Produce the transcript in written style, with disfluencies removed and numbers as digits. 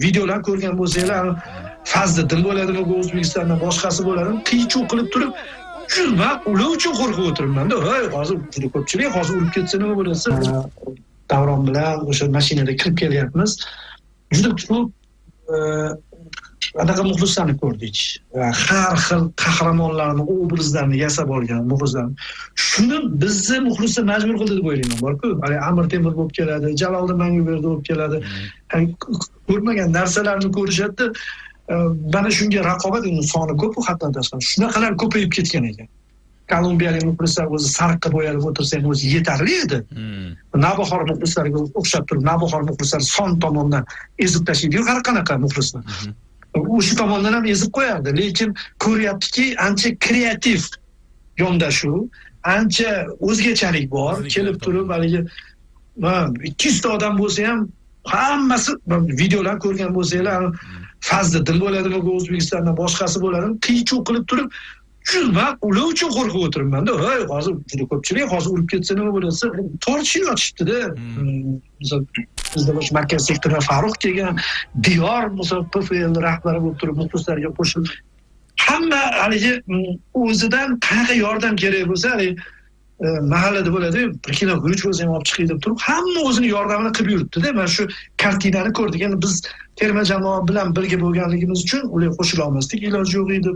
videolar ko'rgan bo'lsanglar, Fazliddin bo'ladimi, O'zbekistondan boshqasi bo'ladimi, qiy-chuv qilib turib, man ular uchun qo'rqib o'tiribman-da. Voy, hozir juda ko'pchilik hozir urib ketsa nima bo'ladi? Davron bilan o'sha mashinada kirib kelyapmiz. Juda ko'p anaqa muxlislarni ko'rdik. Har xil qahramonlarni, obrazlarni yasab olgan muxlislar. Shuni bizni muxlislar majbur qildi deb o'ylayman, bor-ku. Amir Temur bo'lib keladi, Jaloliddin Manguberdi bo'lib keladi. Ko'rmagan narsalarni ko'rishadi. Mana shunga raqobat soni ko'p, hatto tashqari. Shunaqalar ko'payib ketgan ekan. Kolumbiyalik muxlislar o'zi sariqqa bo'yalib o'tirsa ham o'zi yetarli edi. Navbahor muxlislariga o'xshab turib, Navbahor muxlislar son tomondan ezib tashlaydi. Har qanaqa muxlislar. O'sha tomondan ham ezib qo'yardi, lekin ko'ryaptiki, ancha kreativ yondashuv, ancha o'zgachalik bor. Kelib turib, haligi 200 ta odam bo'lsa ham hammasi videolar ko'rgan bo'lsanglar, Fazliddin bo'ladimi, O'zbekistondan boshqasi bo'ladimi, qiy-chuv qilib turib, man ular uchun qo'rqib o'tiribman-da. Voy, hozir juda ko'pchilik hozir urib ketsa nima bo'ladi? Tortishib yotishibdi-da. Bizda bosh markaz sektorida Farruh kelgan, Diyor PFL rahbari bo'lib turib, muxlislarga qo'shilib, hamma haligi o'zidan qanaqa yordam kerak bo'lsa, mahallada bo'ladi, bir kilo guruch bo'lsa ham olib chiqay deb turib, hamma o'zini yordamini qilib yuribdi-da. Mana shu kartinani ko'rdik. Endi biz terma jamoa bilan birga bo'lganligimiz uchun ular qo'shila olmasdik, iloji yo'q edi.